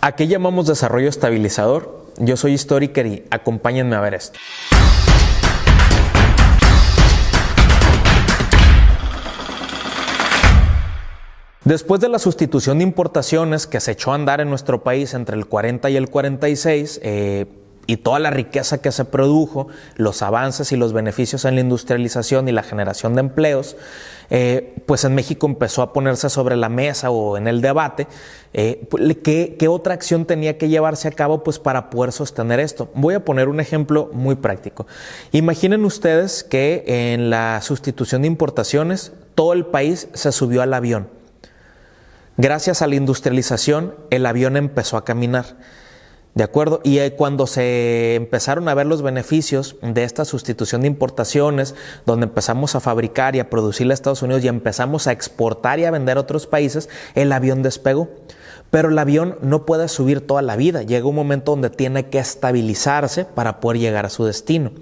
¿A qué llamamos desarrollo estabilizador? Yo soy Storyker y acompáñenme a ver esto. Después de la sustitución de importaciones que se echó a andar en nuestro país entre el 40 y el 46, y toda la riqueza que se produjo, los avances y los beneficios en la industrialización y la generación de empleos, pues en México empezó a ponerse sobre la mesa o en el debate qué otra acción tenía que llevarse a cabo pues para poder sostener esto. Voy a poner un ejemplo muy práctico. Imaginen ustedes que en la sustitución de importaciones todo el país se subió al avión. Gracias a la industrialización el avión empezó a caminar. ¿De acuerdo? Y cuando se empezaron a ver los beneficios de esta sustitución de importaciones, donde empezamos a fabricar y a producir a Estados Unidos y empezamos a exportar y a vender a otros países, el avión despegó. Pero el avión no puede subir toda la vida. Llega un momento donde tiene que estabilizarse para poder llegar a su destino.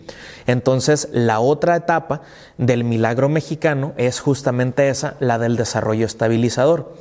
Entonces, la otra etapa del milagro mexicano es justamente esa, la del desarrollo estabilizador.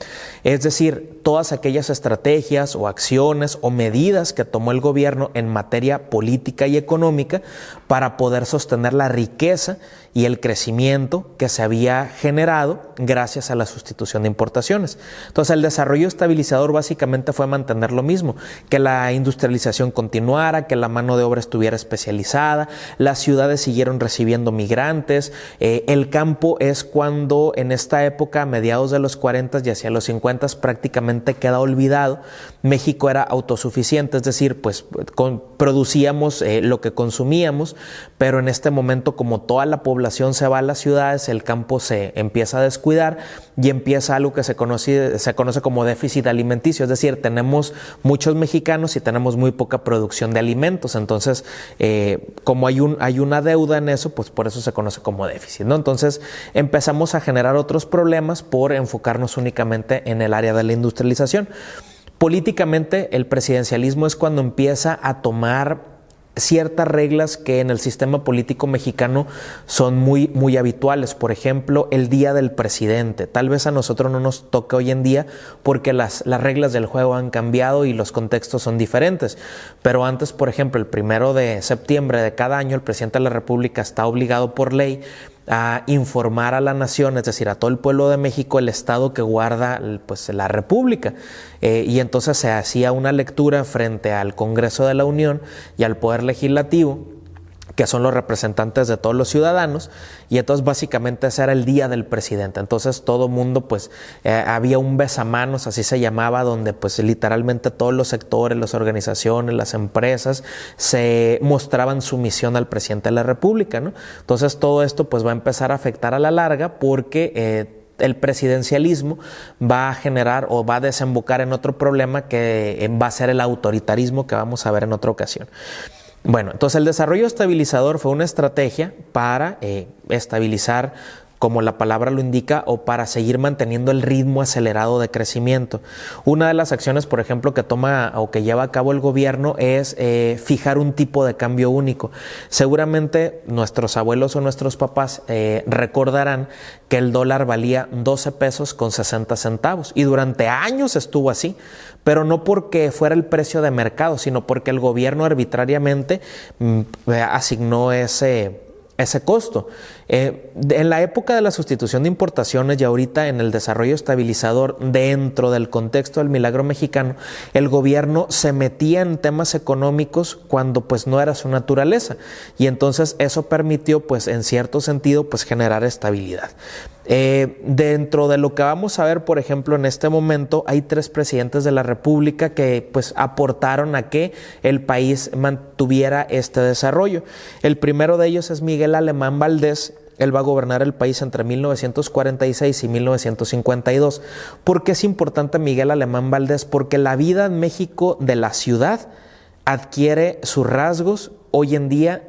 Es decir, todas aquellas estrategias o acciones o medidas que tomó el gobierno en materia política y económica para poder sostener la riqueza y el crecimiento que se había generado gracias a la sustitución de importaciones. Entonces, el desarrollo estabilizador básicamente fue mantener lo mismo, que la industrialización continuara, que la mano de obra estuviera especializada, las ciudades siguieron recibiendo migrantes, el campo es cuando en esta época, a mediados de los 40 y hacia los 50, prácticamente queda olvidado. México era autosuficiente, es decir, pues producíamos lo que consumíamos, pero en este momento, como toda la población se va a las ciudades, el campo se empieza a descuidar y empieza algo que se conoce como déficit alimenticio, es decir, tenemos muchos mexicanos y tenemos muy poca producción de alimentos. Entonces, como hay una deuda en eso, pues por eso se conoce como déficit, ¿no? Entonces empezamos a generar otros problemas por enfocarnos únicamente en el área de la industrialización. Políticamente, el presidencialismo es cuando empieza a tomar ciertas reglas que en el sistema político mexicano son muy habituales. Por ejemplo, el Día del Presidente. Tal vez a nosotros no nos toque hoy en día porque las reglas del juego han cambiado y los contextos son diferentes. Pero antes, por ejemplo, el 1 de septiembre de cada año, el presidente de la República está obligado por ley a informar a la nación, es decir, a todo el pueblo de México, el estado que guarda pues la República. Y entonces se hacía una lectura frente al Congreso de la Unión y al Poder Legislativo, que son los representantes de todos los ciudadanos, y entonces básicamente ese era el Día del Presidente. Entonces todo mundo pues había un besamanos, así se llamaba, donde pues literalmente todos los sectores, las organizaciones, las empresas se mostraban sumisión al presidente de la República, ¿no? Entonces todo esto pues va a empezar a afectar a la larga porque el presidencialismo va a generar o va a desembocar en otro problema que va a ser el autoritarismo, que vamos a ver en otra ocasión. Bueno, entonces el desarrollo estabilizador fue una estrategia para estabilizar, como la palabra lo indica, o para seguir manteniendo el ritmo acelerado de crecimiento. Una de las acciones, por ejemplo, que toma o que lleva a cabo el gobierno es fijar un tipo de cambio único. Seguramente nuestros abuelos o nuestros papás recordarán que el dólar valía 12 pesos con 60 centavos y durante años estuvo así, pero no porque fuera el precio de mercado, sino porque el gobierno arbitrariamente asignó ese costo. En la época de la sustitución de importaciones y ahorita en el desarrollo estabilizador, dentro del contexto del milagro mexicano, el gobierno se metía en temas económicos cuando pues no era su naturaleza, y entonces eso permitió pues en cierto sentido pues generar estabilidad. Dentro de lo que vamos a ver, por ejemplo, en este momento hay 3 presidentes de la República que pues aportaron a que el país mantuviera este desarrollo. El primero de ellos es Miguel Alemán Valdés. Él va a gobernar el país entre 1946 y 1952. ¿Por qué es importante Miguel Alemán Valdés? Porque la vida en México de la ciudad adquiere sus rasgos hoy en día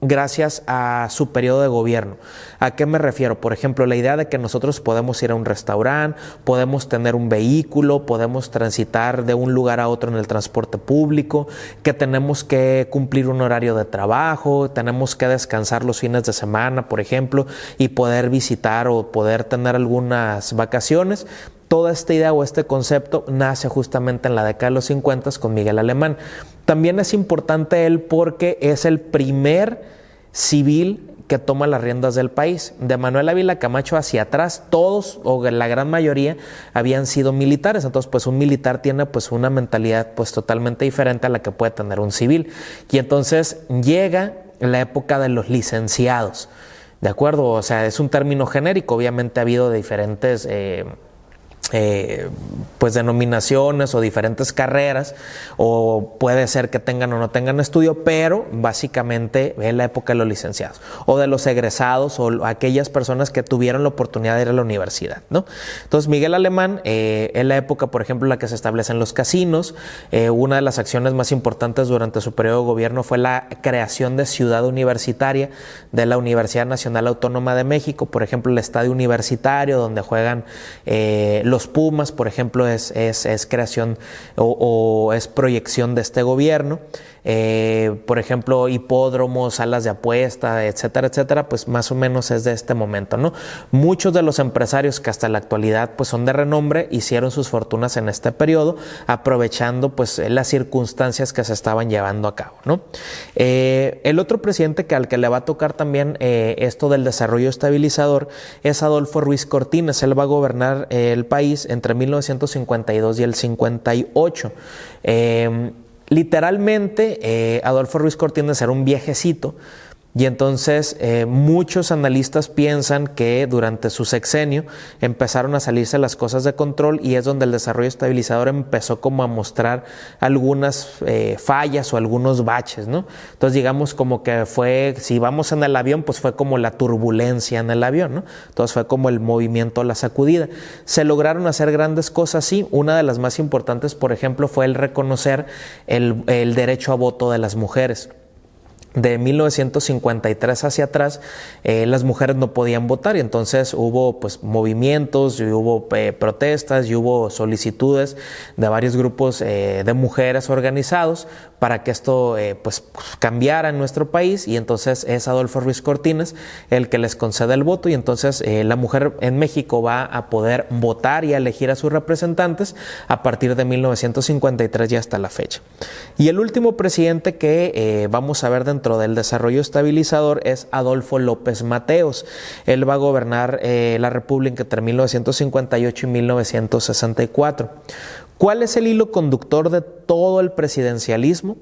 gracias a su periodo de gobierno. ¿A qué me refiero? Por ejemplo, la idea de que nosotros podemos ir a un restaurante, podemos tener un vehículo, podemos transitar de un lugar a otro en el transporte público, que tenemos que cumplir un horario de trabajo, tenemos que descansar los fines de semana, por ejemplo, y poder visitar o poder tener algunas vacaciones. toda esta idea o este concepto nace justamente en la década de los 50 con Miguel Alemán. También es importante él porque es el primer civil que toma las riendas del país. De Manuel Ávila Camacho hacia atrás, todos o la gran mayoría habían sido militares. Entonces, pues un militar tiene pues una mentalidad pues totalmente diferente a la que puede tener un civil. Y entonces llega la época de los licenciados, ¿de acuerdo? O sea, es un término genérico. Obviamente ha habido diferentes pues denominaciones o diferentes carreras, o puede ser que tengan o no tengan estudio, pero básicamente es la época de los licenciados o de los egresados o aquellas personas que tuvieron la oportunidad de ir a la universidad, ¿no? Entonces Miguel Alemán es la época, por ejemplo, en la que se establecen los casinos. Una de las acciones más importantes durante su periodo de gobierno fue la creación de Ciudad Universitaria de la Universidad Nacional Autónoma de México. Por ejemplo, el estadio universitario donde juegan los Pumas, por ejemplo, es creación o es proyección de este gobierno. Por ejemplo, hipódromos, salas de apuesta, etcétera, etcétera, pues más o menos es de este momento, ¿no? Muchos de los empresarios que hasta la actualidad pues son de renombre hicieron sus fortunas en este periodo, aprovechando pues las circunstancias que se estaban llevando a cabo, ¿no? El otro presidente al que le va a tocar también esto del desarrollo estabilizador es Adolfo Ruiz Cortines. Él va a gobernar el país entre 1952 y el 58. Literalmente, Adolfo Ruiz Cortines era un viejecito y entonces muchos analistas piensan que durante su sexenio empezaron a salirse las cosas de control y es donde el desarrollo estabilizador empezó como a mostrar algunas fallas o algunos baches, ¿no? Entonces digamos como que fue, si vamos en el avión, pues fue como la turbulencia en el avión, ¿no? Entonces fue como el movimiento, la sacudida. Se lograron hacer grandes cosas, sí. Una de las más importantes, por ejemplo, fue el reconocer el derecho a voto de las mujeres. De 1953 hacia atrás, las mujeres no podían votar y entonces hubo pues movimientos y hubo protestas y hubo solicitudes de varios grupos de mujeres organizados para que esto pues cambiara en nuestro país, y entonces es Adolfo Ruiz Cortines el que les concede el voto, y entonces la mujer en México va a poder votar y a elegir a sus representantes a partir de 1953 y hasta la fecha. Y el último presidente que vamos a ver dentro del desarrollo estabilizador es Adolfo López Mateos. Él va a gobernar la República entre 1958 y 1964. ¿Cuál es el hilo conductor de todo el presidencialismo?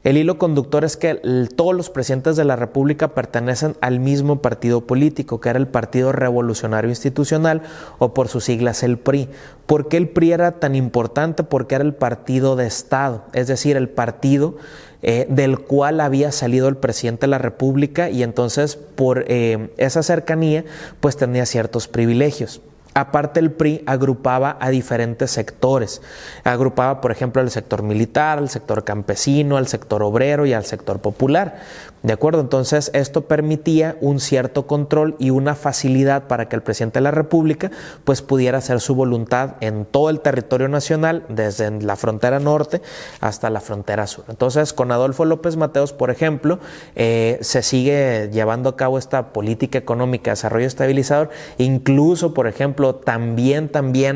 El hilo conductor es que todos los presidentes de la República pertenecen al mismo partido político, que era el Partido Revolucionario Institucional, o por sus siglas el PRI. ¿Por qué el PRI era tan importante? Porque era el partido de Estado, es decir, el partido del cual había salido el presidente de la República, y entonces por esa cercanía pues tenía ciertos privilegios. Aparte, el PRI agrupaba a diferentes sectores. Agrupaba, por ejemplo, al sector militar, al sector campesino, al sector obrero y al sector popular. ¿De acuerdo? Entonces, esto permitía un cierto control y una facilidad para que el presidente de la República pues pudiera hacer su voluntad en todo el territorio nacional, desde la frontera norte hasta la frontera sur. Entonces, con Adolfo López Mateos, por ejemplo, se sigue llevando a cabo esta política económica de desarrollo estabilizador. Incluso, por ejemplo, también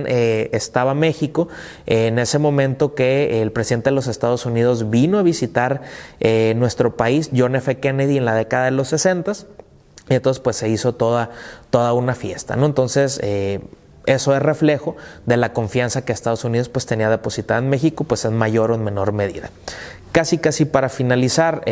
estaba México en ese momento que el presidente de los Estados Unidos vino a visitar nuestro país, John F. Kennedy, en la década de los 60, y entonces pues se hizo toda una fiesta, ¿no? Entonces eso es reflejo de la confianza que Estados Unidos pues tenía depositada en México, pues en mayor o en menor medida. Casi para finalizar,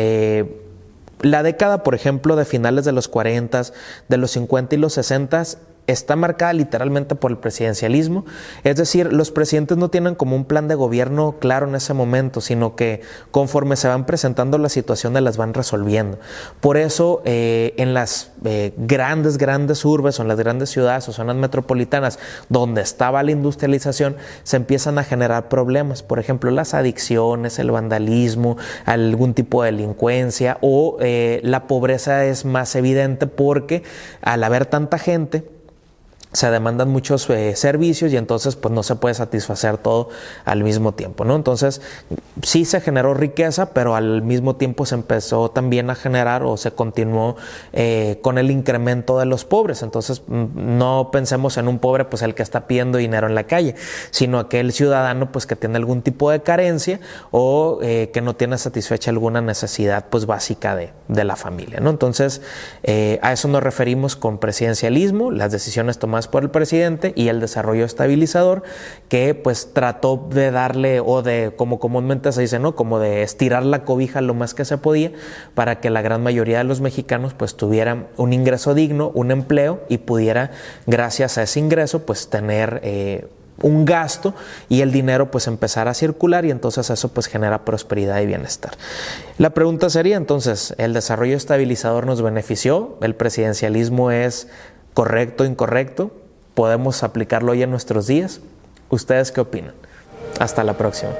la década, por ejemplo, de finales de los 40, de los 50 y los 60 está marcada literalmente por el presidencialismo. Es decir, los presidentes no tienen como un plan de gobierno claro en ese momento, sino que conforme se van presentando las situaciones las van resolviendo. Por eso en las grandes urbes o en las grandes ciudades o zonas metropolitanas donde estaba la industrialización, se empiezan a generar problemas. Por ejemplo, las adicciones, el vandalismo, algún tipo de delincuencia, o la pobreza es más evidente porque al haber tanta gente, se demandan muchos servicios y entonces pues no se puede satisfacer todo al mismo tiempo, ¿no? Entonces sí se generó riqueza, pero al mismo tiempo se empezó también a generar o se continuó con el incremento de los pobres. Entonces no pensemos en un pobre pues el que está pidiendo dinero en la calle, sino aquel ciudadano pues que tiene algún tipo de carencia o que no tiene satisfecha alguna necesidad pues básica de la familia, ¿no? Entonces a eso nos referimos con presidencialismo, las decisiones tomadas por el presidente, y el desarrollo estabilizador, que pues trató de darle, o de, como comúnmente se dice, ¿no?, como de estirar la cobija lo más que se podía para que la gran mayoría de los mexicanos pues tuvieran un ingreso digno, un empleo, y pudiera, gracias a ese ingreso, pues tener un gasto y el dinero pues empezar a circular, y entonces eso pues genera prosperidad y bienestar. La pregunta sería entonces, ¿el desarrollo estabilizador nos benefició? ¿El presidencialismo es correcto o incorrecto? ¿Podemos aplicarlo hoy en nuestros días? ¿Ustedes qué opinan? Hasta la próxima.